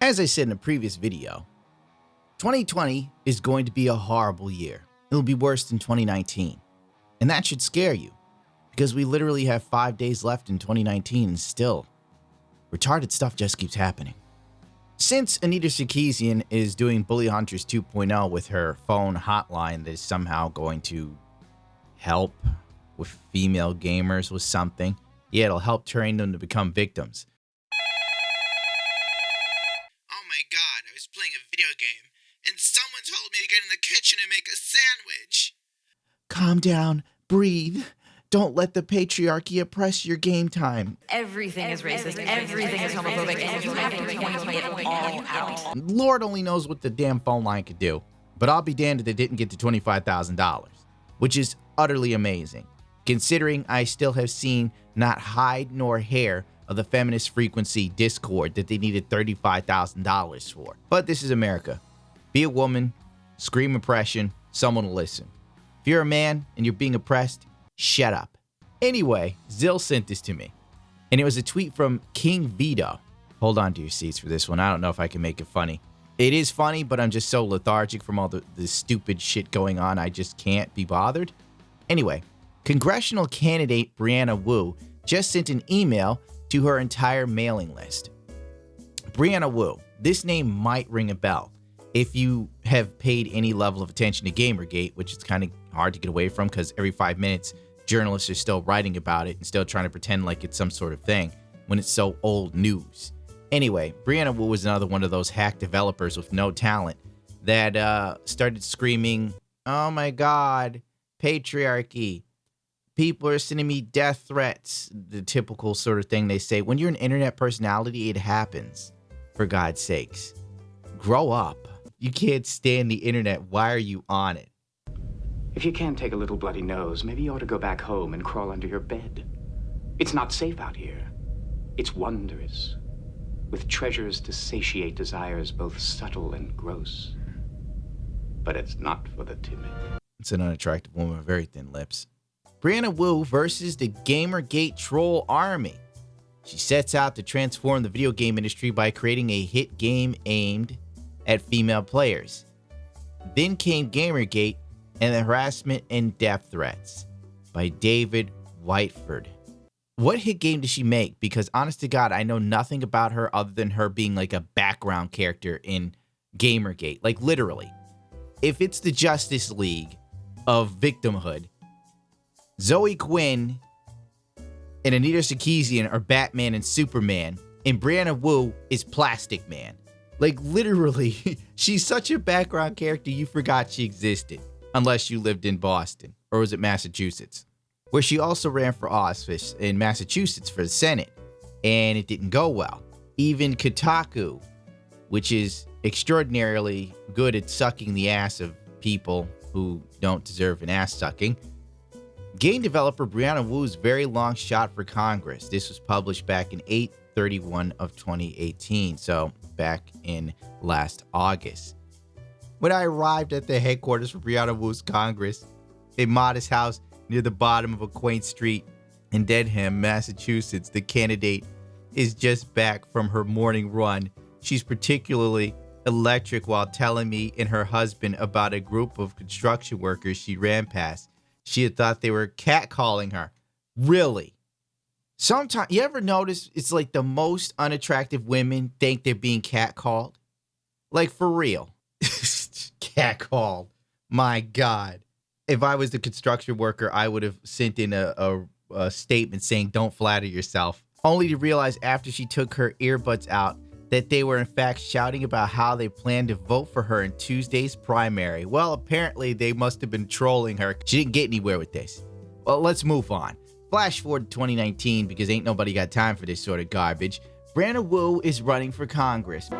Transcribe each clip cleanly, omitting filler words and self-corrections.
As I said in a previous video, 2020 is going to be a horrible year. It'll be worse than 2019. And that should scare you, because we literally have 5 days left in 2019 and still, retarded stuff just keeps happening. Since Anita Sarkeesian is doing Bully Hunters 2.0 with her phone hotline that is somehow going to help with female gamers with something, yeah, it'll help train them to become victims. Oh my god, I was playing a video game, and someone told me to get in the kitchen and make a sandwich. Calm down, breathe. Don't let the patriarchy oppress your game time. Everything is racist, everything is homophobic, and you have to point it all out. Lord only knows what the damn phone line could do, but I'll be damned if they didn't get to $25,000, which is utterly amazing, considering I still have seen not hide nor hair of the feminist frequency Discord that they needed $35,000 for. But this is America. Be a woman, scream oppression, someone will listen. If you're a man and you're being oppressed, shut up. Anyway, Zill sent this to me, and it was a tweet from King Vito. Hold on to your seats for this one. I don't know if I can make it funny. It is funny, but I'm just so lethargic from all the stupid shit going on, I just can't be bothered. Anyway, congressional candidate Brianna Wu just sent an email to her entire mailing list. Brianna Wu, this name might ring a bell if you have paid any level of attention to Gamergate, which is kind of hard to get away from because every 5 minutes, journalists are still writing about it and still trying to pretend like it's some sort of thing when it's so old news. Anyway, Brianna Wu was another one of those hack developers with no talent that started screaming, "Oh my God, patriarchy. People are sending me death threats." The typical sort of thing they say. When you're an internet personality, it happens. For God's sakes. Grow up. You can't stand the internet. Why are you on it? If you can't take a little bloody nose, maybe you ought to go back home and crawl under your bed. It's not safe out here. It's wondrous, with treasures to satiate desires both subtle and gross. But it's not for the timid. It's an unattractive woman with very thin lips. Brianna Wu versus the Gamergate troll army. She sets out to transform the video game industry by creating a hit game aimed at female players. Then came Gamergate and the harassment and death threats by David Whiteford. What hit game did she make? Because honest to God, I know nothing about her other than her being like a background character in Gamergate. Like literally. If it's the Justice League of victimhood, Zoe Quinn and Anita Sarkeesian are Batman and Superman, and Brianna Wu is Plastic Man. Like literally, she's such a background character you forgot she existed. Unless you lived in Boston, or was it Massachusetts? Where she also ran for office in Massachusetts for the Senate, and it didn't go well. Even Kotaku, which is extraordinarily good at sucking the ass of people who don't deserve an ass sucking. Game developer Brianna Wu's very long shot for Congress. This was published back in 8/31 of 2018, so back in last August. When I arrived at the headquarters for Brianna Wu's Congress, a modest house near the bottom of a quaint street in Dedham, Massachusetts, the candidate is just back from her morning run. She's particularly electric while telling me and her husband about a group of construction workers she ran past. She had thought they were catcalling her. Really? Sometimes, you ever notice it's like the most unattractive women think they're being catcalled? Like for real. Catcalled. My God. If I was the construction worker, I would have sent in a statement saying, "Don't flatter yourself." Only to realize after she took her earbuds out that they were in fact shouting about how they planned to vote for her in Tuesday's primary. Well, apparently they must have been trolling her. She didn't get anywhere with this. Well, let's move on. Flash forward to 2019 because ain't nobody got time for this sort of garbage. Brianna Wu is running for Congress.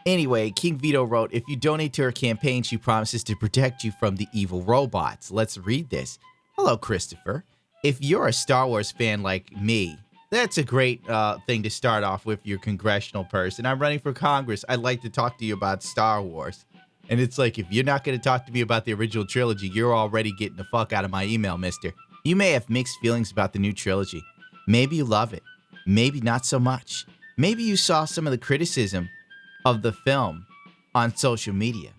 Anyway, King Vito wrote, "If you donate to her campaign, she promises to protect you from the evil robots." Let's read this. Hello, Christopher. If you're a Star Wars fan like me, That's a great thing to start off with your congressional person. I'm running for Congress. I'd like to talk to you about Star Wars. And it's like, if you're not going to talk to me about the original trilogy, you're already getting the fuck out of my email, mister. You may have mixed feelings about the new trilogy. Maybe you love it. Maybe not so much. Maybe you saw some of the criticism of the film on social media.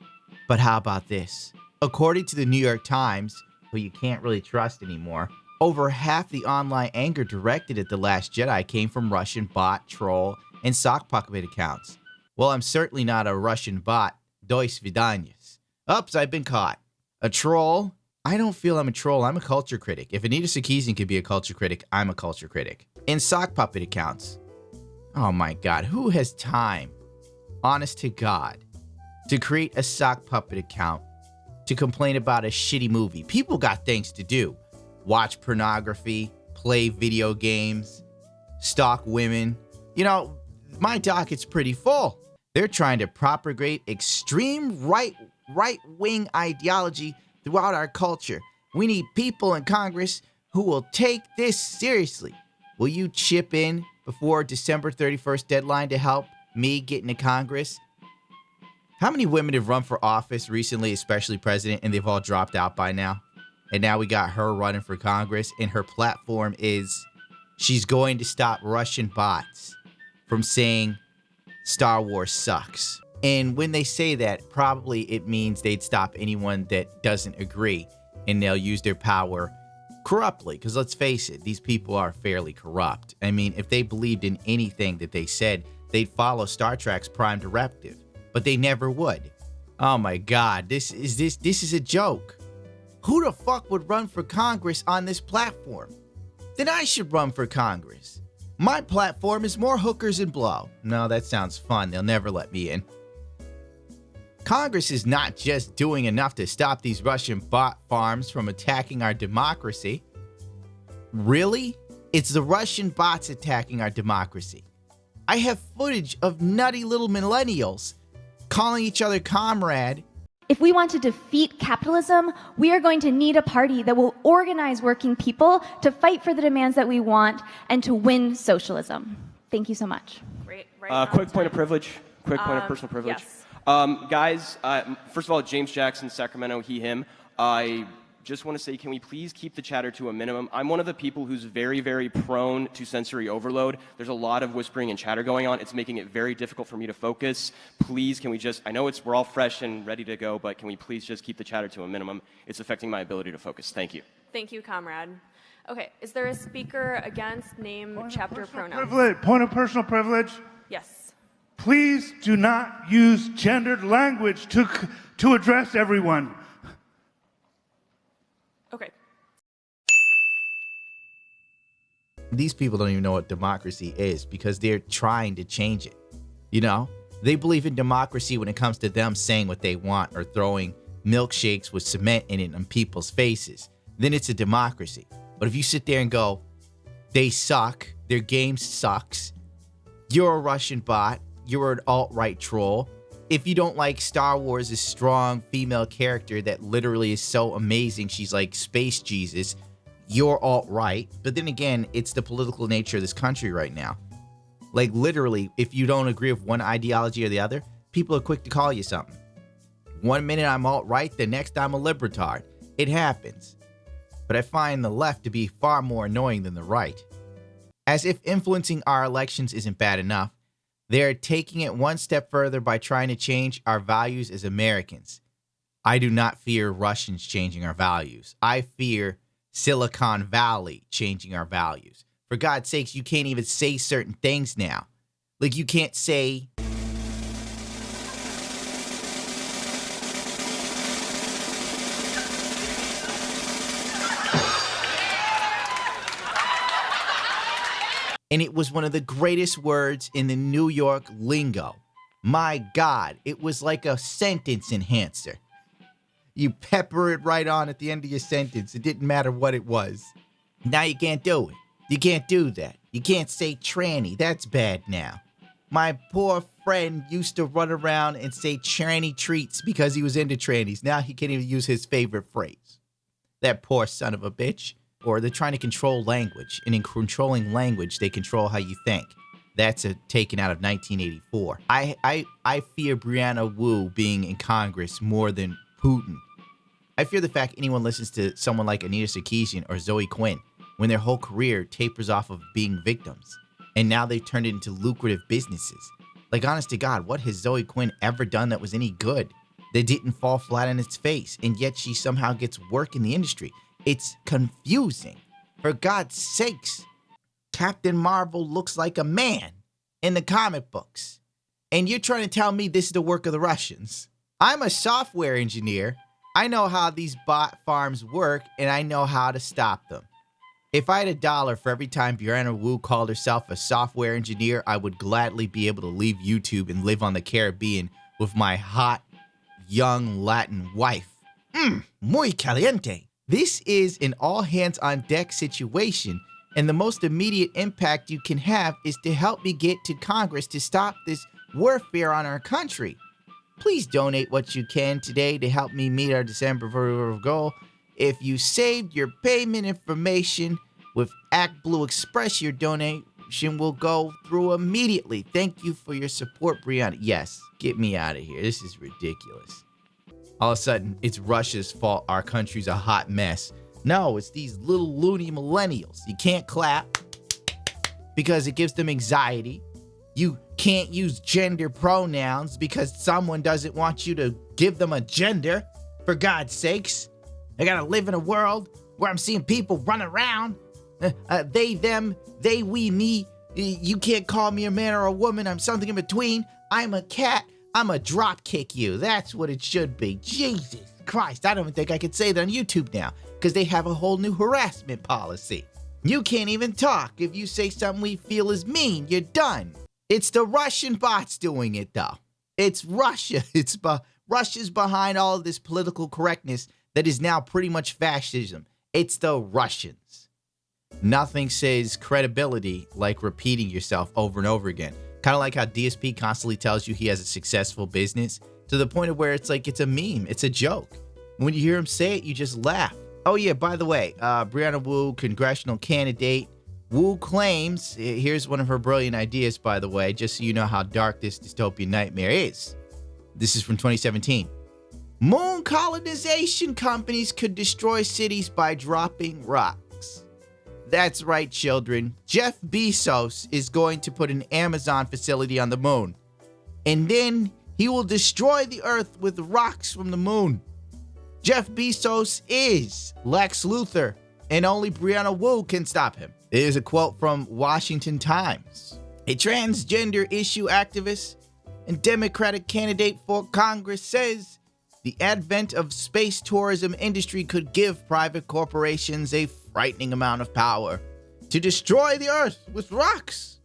But how about this? According to the New York Times, who you can't really trust anymore, over half the online anger directed at The Last Jedi came from Russian bot, troll, and sock puppet accounts. Well, I'm certainly not a Russian bot. До свидания. Oops, I've been caught. A troll? I don't feel I'm a troll. I'm a culture critic. If Anita Sarkeesian could be a culture critic, I'm a culture critic. And sock puppet accounts. Oh my God, who has time, honest to God, to create a sock puppet account to complain about a shitty movie? People got things to do. Watch pornography, play video games, stalk women. You know, my docket's pretty full. They're trying to propagate extreme right-wing ideology throughout our culture. We need people in Congress who will take this seriously. Will you chip in before December 31st deadline to help me get into Congress? How many women have run for office recently, especially president, and they've all dropped out by now? And now we got her running for Congress, and her platform is she's going to stop Russian bots from saying Star Wars sucks. And when they say that, probably it means they'd stop anyone that doesn't agree, and they'll use their power corruptly. Because let's face it, these people are fairly corrupt. I mean, if they believed in anything that they said, they'd follow Star Trek's Prime Directive, but they never would. Oh my God, this is a joke. Who the fuck would run for Congress on this platform? Then I should run for Congress. My platform is more hookers and blow. No, that sounds fun. They'll never let me in. Congress is not just doing enough to stop these Russian bot farms from attacking our democracy. Really? It's the Russian bots attacking our democracy. I have footage of nutty little millennials calling each other comrade. If we want to defeat capitalism, we are going to need a party that will organize working people to fight for the demands that we want and to win socialism. Thank you so much. Great. Quick point of privilege. Quick point of personal privilege. Yes. Guys, first of all, James Jackson, Sacramento, he, him. I just want to say, can we please keep the chatter to a minimum? I'm one of the people who's very, very prone to sensory overload. There's a lot of whispering and chatter going on. It's making it very difficult for me to focus. Please, can we just, I know we're all fresh and ready to go, but can we please just keep the chatter to a minimum? It's affecting my ability to focus. Thank you. Thank you, comrade. Okay, is there a speaker against name, chapter, pronoun? Point of personal privilege. Yes. Please do not use gendered language to address everyone. Okay. These people don't even know what democracy is because they're trying to change it. You know, they believe in democracy when it comes to them saying what they want or throwing milkshakes with cement in it on people's faces. Then it's a democracy. But if you sit there and go, they suck, their game sucks, you're a Russian bot, you're an alt-right troll. If you don't like Star Wars' strong female character that literally is so amazing, she's like space Jesus, you're alt-right. But then again, it's the political nature of this country right now. Like literally, if you don't agree with one ideology or the other, people are quick to call you something. 1 minute I'm alt-right, the next I'm a libertard. It happens. But I find the left to be far more annoying than the right. As if influencing our elections isn't bad enough, they're taking it one step further by trying to change our values as Americans. I do not fear Russians changing our values. I fear Silicon Valley changing our values. For God's sakes, you can't even say certain things now. Like you can't say... And it was one of the greatest words in the New York lingo. My God, it was like a sentence enhancer. You pepper it right on at the end of your sentence. It didn't matter what it was. Now you can't do it. You can't do that. You can't say tranny. That's bad now. My poor friend used to run around and say tranny treats because he was into trannies. Now he can't even use his favorite phrase. That poor son of a bitch. or they're trying to control language. And in controlling language, they control how you think. That's taken out of 1984. I fear Brianna Wu being in Congress more than Putin. I fear the fact anyone listens to someone like Anita Sarkeesian or Zoe Quinn when their whole career tapers off of being victims. And now they've turned it into lucrative businesses. Like, honest to God, what has Zoe Quinn ever done that was any good? That didn't fall flat on its face, and yet she somehow gets work in the industry. It's confusing. For God's sakes, Captain Marvel looks like a man in the comic books. And you're trying to tell me this is the work of the Russians. I'm a software engineer. I know how these bot farms work, and I know how to stop them. If I had $1 for every time Brianna Wu called herself a software engineer, I would gladly be able to leave YouTube and live on the Caribbean with my hot, young Latin wife. Muy caliente. This is an all-hands-on-deck situation, and the most immediate impact you can have is to help me get to Congress to stop this warfare on our country. Please donate what you can today to help me meet our December goal. If you saved your payment information with ActBlue Express, your donation will go through immediately. Thank you for your support, Brianna. Yes, get me out of here. This is ridiculous. All of a sudden, it's Russia's fault our country's a hot mess. No, it's these little loony millennials. You can't clap because it gives them anxiety. You can't use gender pronouns because someone doesn't want you to give them a gender. For God's sakes. I gotta live in a world where I'm seeing people run around. They, them, they, we, me. You can't call me a man or a woman. I'm something in between. I'm a cat. I'm a drop kick you. That's what it should be. Jesus Christ. I don't even think I could say that on YouTube now because they have a whole new harassment policy. You can't even talk. If you say something we feel is mean, you're done. It's the Russian bots doing it, though. It's Russia. Russia's behind all of this political correctness that is now pretty much fascism. It's the Russians. Nothing says credibility like repeating yourself over and over again. Kind of like how DSP constantly tells you he has a successful business to the point of where it's like it's a meme. It's a joke. When you hear him say it, you just laugh. Oh, yeah, by the way, Brianna Wu, congressional candidate. Wu claims, here's one of her brilliant ideas, by the way, just so you know how dark this dystopian nightmare is. This is from 2017. Moon colonization companies could destroy cities by dropping rocks. That's right, children. Jeff Bezos is going to put an Amazon facility on the moon. And then he will destroy the Earth with rocks from the moon. Jeff Bezos is Lex Luthor, and only Brianna Wu can stop him. Here's a quote from Washington Times. A transgender issue activist and Democratic candidate for Congress says the advent of space tourism industry could give private corporations a frightening amount of power to destroy the Earth with rocks.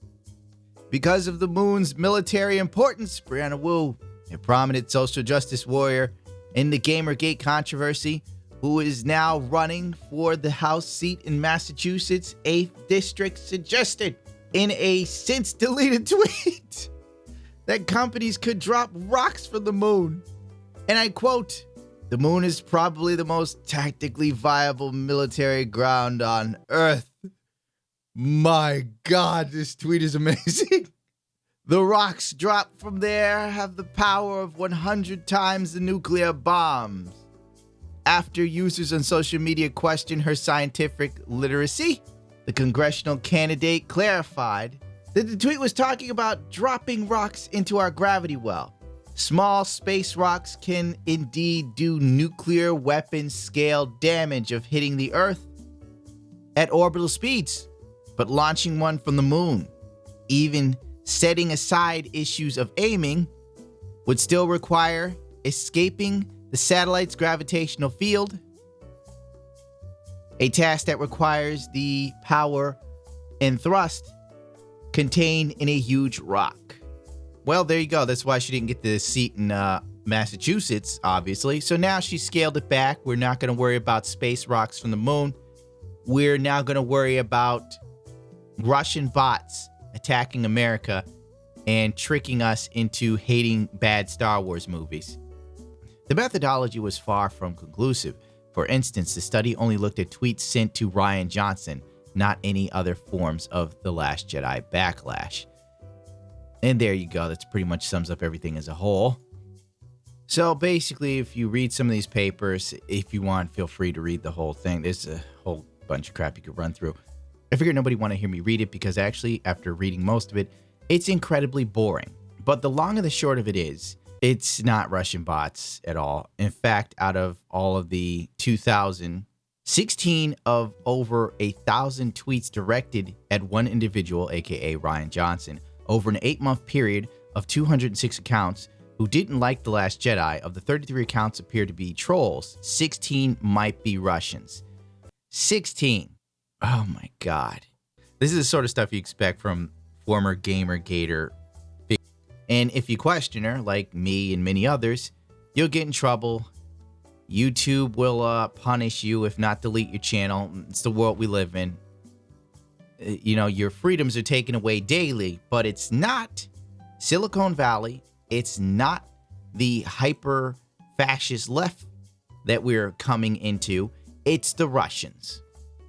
Because of the moon's military importance, Brianna Wu, a prominent social justice warrior in the Gamergate controversy, who is now running for the House seat in Massachusetts' 8th District, suggested in a since-deleted tweet that companies could drop rocks from the moon. And I quote, "The moon is probably the most tactically viable military ground on Earth." My God, this tweet is amazing. The rocks dropped from there have the power of 100 times the nuclear bombs. After users on social media questioned her scientific literacy, the congressional candidate clarified that the tweet was talking about dropping rocks into our gravity well. Small space rocks can indeed do nuclear weapon scale damage of hitting the Earth at orbital speeds, but launching one from the moon, even setting aside issues of aiming, would still require escaping the satellite's gravitational field, a task that requires the power and thrust contained in a huge rock. Well, there you go. That's why she didn't get the seat in Massachusetts, obviously. So now she scaled it back. We're not going to worry about space rocks from the moon. We're now going to worry about Russian bots attacking America and tricking us into hating bad Star Wars movies. The methodology was far from conclusive. For instance, the study only looked at tweets sent to Rian Johnson, not any other forms of The Last Jedi backlash. And there you go. That's pretty much sums up everything as a whole. So basically, if you read some of these papers, if you want, feel free to read the whole thing. There's a whole bunch of crap you could run through. I figured nobody want to hear me read it because actually, after reading most of it, it's incredibly boring. But the long and the short of it is, it's not Russian bots at all. In fact, out of all of the 2,000, 16 of over 1,000 tweets directed at one individual, aka Rian Johnson, over an 8-month period of 206 accounts who didn't like The Last Jedi. Of the 33 accounts appear to be trolls, 16 might be Russians. 16. Oh my God. This is the sort of stuff you expect from former Gamergator. And if you question her, like me and many others, you'll get in trouble. YouTube will punish you, if not delete your channel. It's the world we live in. Your freedoms are taken away daily, but it's not Silicon Valley. It's not the hyper-fascist left that we're coming into. It's the Russians.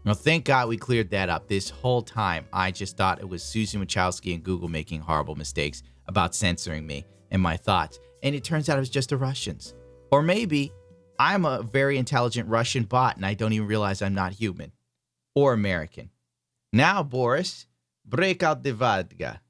Now, thank God we cleared that up. This whole time, I just thought it was Susan Wachowski and Google making horrible mistakes about censoring me and my thoughts. And it turns out it was just the Russians. Or maybe I'm a very intelligent Russian bot and I don't even realize I'm not human or American. Now, Boris, break out the vodka.